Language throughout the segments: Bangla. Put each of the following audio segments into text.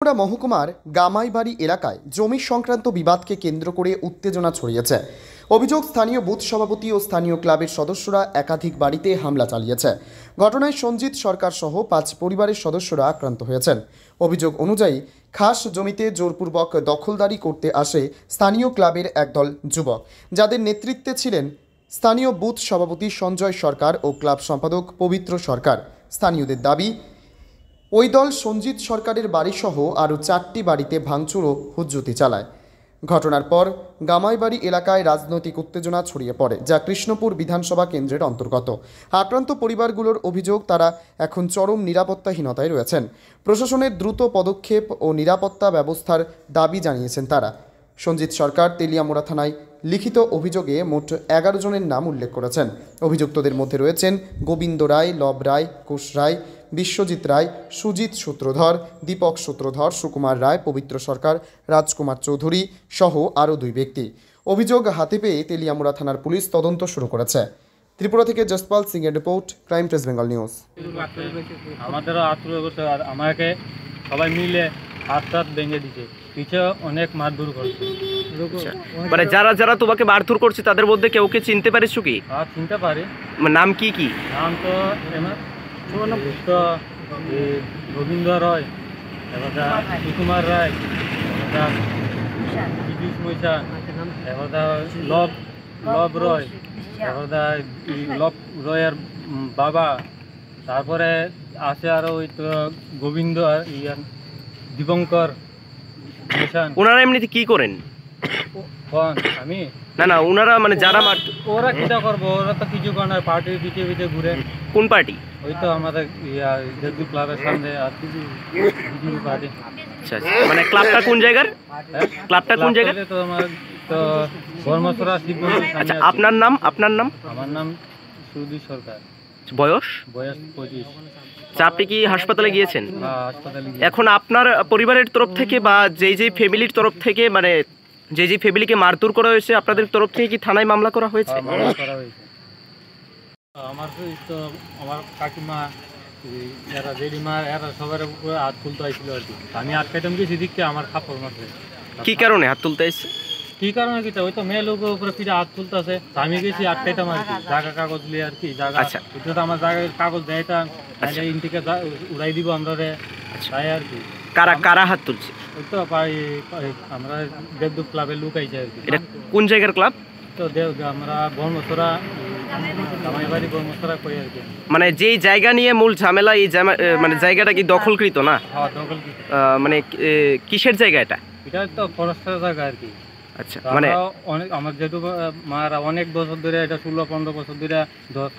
বাঁকুড়া মহকুমার গামাইবাড়ি এলাকায় জমি সংক্রান্ত বিবাদকে কেন্দ্র করে উত্তেজনা ছড়িয়েছে। অভিযোগ, স্থানীয় বুথ সভাপতি ও স্থানীয় ক্লাবের সদস্যরা একাধিক বাড়িতে হামলা চালিয়েছে। ঘটনায় সঞ্জিত সরকার সহ 5 পরিবারের সদস্যরা আক্রান্ত হয়েছেন। অভিযোগ অনুযায়ী খাস জমিতে জোরপূর্বক দখলদারি করতে আসে স্থানীয় ক্লাবের একদল যুবক, যাদের নেতৃত্বে ছিলেন স্থানীয় বুথ সভাপতি সঞ্জয় সরকার ও ক্লাব সম্পাদক পবিত্র সরকার। স্থানীয়দের দাবি, ওই দল সঞ্জিত সরকারের বাড়িসহ আরও 4টি বাড়িতে ভাঙচুর ও হুজ্জতি চালায়। ঘটনার পর গামাইবাড়ি এলাকায় রাজনৈতিক উত্তেজনা ছড়িয়ে পড়ে, যা কৃষ্ণপুর বিধানসভা কেন্দ্রের অন্তর্গত। আক্রান্ত পরিবারগুলোর অভিযোগ, তারা এখন চরম নিরাপত্তাহীনতায় রয়েছেন। প্রশাসনের দ্রুত পদক্ষেপ ও নিরাপত্তা ব্যবস্থার দাবি জানিয়েছেন তারা। সঞ্জিত সরকার তেলিয়ামুড়া থানায় লিখিত অভিযোগে মোট 11 জনের নাম উল্লেখ করেছেন। অভিযুক্তদের মধ্যে রয়েছেন গোবিন্দ রায়, লব রায়, কুশ রায়, বিশ্বজিৎ রায়, সুজিত সূত্রধর, দীপক সূত্রধর, সুকুমার রায়, পবিত্র সরকার, রাজকুমার চৌধুরী সহ আরও 2 ব্যক্তি। অভিযোগ হাতে পেয়ে তেলিয়ামুড়া থানার পুলিশ তদন্ত শুরু করেছে। ত্রিপুরা থেকে জসপাল সিং এর report, crime press Bengal news. আমাদেরও আত্মীয় করতে আর আমাকে সবাই মিলে হাত ভেঙে দিচ্ছে, পিছে অনেক মারধর করছে। মানে যারা যারা তোমাকে মারধর করছে তাদের মধ্যে কেউকে চিনতে পারিস কি? আর চিনতে পারি। নাম কি কি? নাম তো গোবিন্দ রায়, সুকুমার রায়, লব রয়, লব রয়ের বাবা, তারপরে আছে আরো ওই তো গোবিন্দ দীপঙ্কর। ওনারা এমনিতে কি করেন? আমি না ওনারা মানে যারা ওরা কিটা করবো, ওরা তো কিছু করে না, পার্টির পিঠে ঘুরে। কোন পার্টি? ওই তো আমাদের ক্লাবের সামনে পার্টি। আচ্ছা, মানে ক্লাবটা কোন জায়গার? ক্লাবটা কোন জায়গার? তো আমার তো বর্মসরা শিব মন্দির। আচ্ছা, আপনার নাম? আমার নাম সুজিত সরকার। বয়স 25। আপনি কি হাসপাতালে গিয়েছেন? হাসপাতালে। এখন আপনার পরিবারের তরফ থেকে বা যেই ফ্যামিলির তরফ থেকে, মানে যেই ফ্যামিলিকে মারধর করা হয়েছে, আপনাদের তরফ থেকে কি থানায় মামলা করা হয়েছে? আমার তো আমার কাকিমা, এরা জেঠিমা, এরা সবার উপরে হাত তুলতে হয়েছিল আর কি। আমি আটকাইতাম গেছি দিককে, আমার কাপড় মারছে। কি কারণে হাত তুলতে এসছে? কি কারণে কি? ওই তো মেয়ে লোকের উপরে পিঠে হাত তুলতেছে, আমি গেছি আটকাইতাম আর কি, জায়গা কাগজ লিয়ে আর কি। জায়গা এটা তো আমার জায়গায় কাগজ দেয়তাম, ইন থেকে উড়াই দিব আমরা রে, তাই আর কি। কারা হাত তুলছে? ওই তো আমরা দেবদুপ ক্লাবের লোক আইছে আর কি। এটা কোন জায়গার ক্লাব? তো আমরা বর্মসরা, গামাইবাড়ি বর্মসরা কই আর কি। মানে যেই জায়গা নিয়ে মূল ঝামেলা, এই মানে জায়গাটা কি দখলকৃত না? হ্যাঁ, দখলকৃত। মানে কিসের জায়গা এটা? এটা তো ফরেস্টের জায়গা আর কি। আচ্ছা, মানে অনেক আমার যেহেতু মারা অনেক বছর ধরে, এটা 16-15 বছর ধরে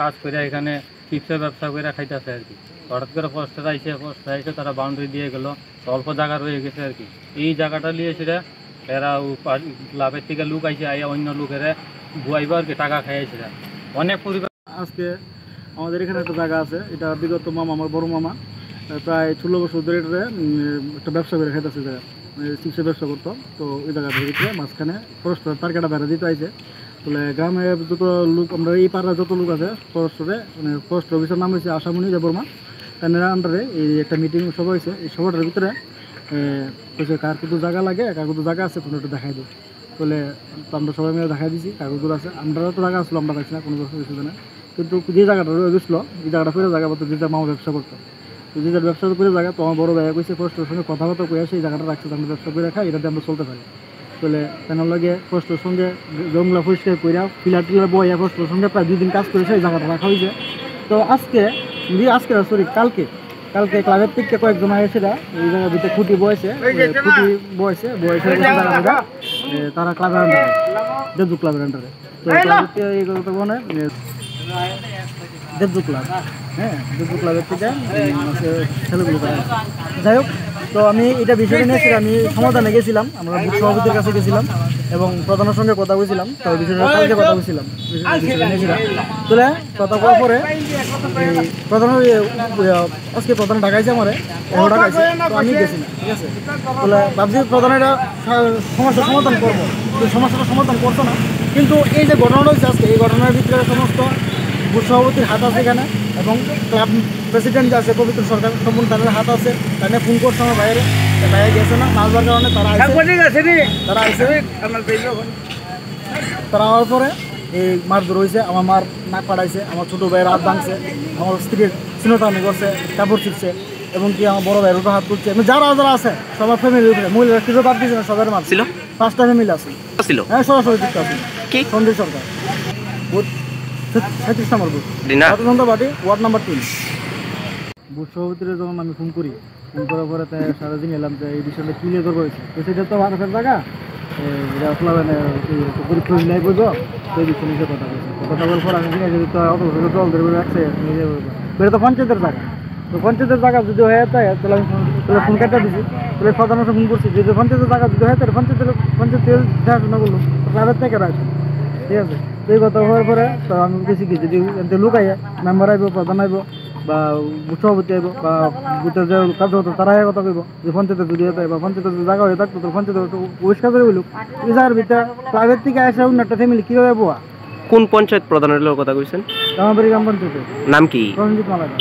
কাজ করে এখানে চিপসের ব্যবসা করে খাইতেছে আর কি। হঠাৎ করে ফরেস্টার আইসে তারা বাউন্ডারি দিয়ে গেল, অল্প জায়গা রয়ে গেছে আর কি। এই জায়গাটা নিয়ে সেটা এরা ক্লাবের থেকে লোক আইসে, অন্য লোকেরা বুয়াইব আর কি, টাকা খাইয়েছে অনেক পরিবার। আজকে আমাদের এখানে একটা জায়গা আছে, এটা বিগত মামা, আমার বড় মামা প্রায় 16 বছর ধরে একটা ব্যবসা করে খাইতেছে, চিপসের ব্যবসা করতো। তো ওই জায়গাটার ভিতরে মাঝখানে ফরেস্টার তার কাটা বেড়া দিতে আইছে। তাহলে গ্রামে যত লোক, আমরা এই পাড়ার যত লোক আছে ফরেস্টরে, মানে ফরেস্ট অফিসার নাম হয়েছে আশামণি দেববর্মা, তার আন্ডারে এই একটা মিটিং সভা হয়েছে। এই সভাটার ভিতরে কার কত জায়গা লাগে, কার কত জায়গা আছে তোমরা একটু দেখাই দিই। বলে তো আমরা সবাই মিলে দেখাই দিছি কাগজগুলো আছে। আমরা তো জায়গা আসলো, আমরা দেখছি না কোনো কিছু না, কিন্তু যে জায়গাটা রয়ে গেছিলো, এই জায়গাটা ফেরে জায়গা বলতো, যে মামা ব্যবসা করতো, তো যে ব্যবসা করে জায়গা, তো আমার বড় ভাইয়া কইছে ফরেস্টের সঙ্গে কথাবার্তা কয়ে সেই জায়গাটা রাখছে, আমরা ব্যবসা করে রাখা, এটাতে আমরা চলতে পারি। তাহলে কেন লাগে ফরেস্টের সঙ্গে জঙ্গলা পরিষ্কার করিয়া পিলার টিলার বইয়া ফরেস্টের সঙ্গে প্রায় 2 দিন কাজ করেছে, এই জায়গাটা রাখা হয়েছে। তো কালকে ক্লাবের থেকে কয়েকজন এসেরা এই জায়গার ভিতরে খুঁটি বয়েছে তারা ক্লাবের আন্ডারে, দেবদু ক্লাবের আন্ডারে। তো এই কথা বলে দেবদু ক্লাব, হ্যাঁ, দেবদু ক্লাবের থেকে ছেলেগুলো করা। যাই হোক, তো আমি এটা বিষয় নিয়ে আমি সমাধানে গেছিলাম, আমরা বুথ সভাপতির কাছে গেছিলাম এবং প্রধানের সঙ্গে কথা বলছিলাম। তো বিষয়টা কালকে কথা বলছিলাম, তাহলে কথা বলার পরে প্রধান আজকে প্রধান ঢাকাইছে, আমার ঢাকাইছে, তো আমি গেছি না, ঠিক আছে। তাহলে ভাবছি প্রধান এটা সমস্যার সমাধান করবো, সমস্যাটা সমাধান করতো না। কিন্তু এই যে ঘটনাটা হচ্ছে আজকে, এই ঘটনার ভিতরে সমস্ত বুথ সভাপতির হাত আছে এখানে এবং ক্লাব প্রেসিডেন্ট যে আছে পবিত্র সরকার সম্পূর্ণ তাদের হাত আছে। তারা ফোন করছে আমার বাইরে, বাইরে গেছে না মাছবার কারণে তারা আইসে তারা আমার পরে এই মারধর হয়েছে। আমার মার নাক পাড়াইছে, আমার ছোটো ভাইয়ের হাত ভাঙছে, আমার স্ত্রীর চিনোটানি করছে, কাপড় ছিটছে এবং কি আমার বড় ভাইয়ের উপর হাত তুলছে। যারা যারা আছে সবার ফ্যামিলি উপরে মহিলারা কিছু বাদ দিয়েছে না, সবার মার ছিল 5টা ফ্যামিলি আছে। ছিল হ্যাঁ সরাসরি যুক্ত আছে কি সন্দীপ সরকার বুথ 36 নম্বর বুথ না গণতন্ত্র পার্টি ওয়ার্ড নাম্বার 3। বুথ সভাপতির যখন আমি ফোন করার পরে তাই সারাদিন এলাম যে এই বিষয়টা ক্লিয়ার করবো হয়েছে। তো সেটা তো মানুষের জায়গা পরীক্ষা নাই বুঝবো সেই বিষয় নিয়ে কথা বলছে। কথা বলার পর আমি যদি তো অত জল ধরে রাখছে বেরো তো পঞ্চায়েতের জায়গা, তো পঞ্চায়েতের জায়গা যদি হয়ে যায় তাহলে আমি ফোন কাটা দিচ্ছি, তাহলে প্রধান ফোন করছি যদি পঞ্চায়েতের জায়গা যদি হয় তাহলে পঞ্চায়েতের দেখাশোনা করলো প্রাইভেট থেকে রাখছে। ঠিক আছে, তো এই কথা হওয়ার পরে তো আমি বেশি কি যদি লোক আইয়া মেম্বার আইব, প্রধান আইব বা সভাপতি আইব বা বুথের যে কাজ হতো তারা কথা কইব যে পঞ্চায়েতের যদি হতো বা পঞ্চায়েতের যে জায়গা হয়ে থাকতো তো পঞ্চায়েতের পরিষ্কার করে বলুক। এই জায়গার ভিতরে প্রাইভেট থেকে আসে অন্য একটা ফ্যামিলি কীভাবে বোয়া। কোন পঞ্চায়েত প্রধানের কথা কইছেন? আমার বাড়ি গ্রাম পঞ্চায়েতে নাম কি? রঞ্জিত মালাকা।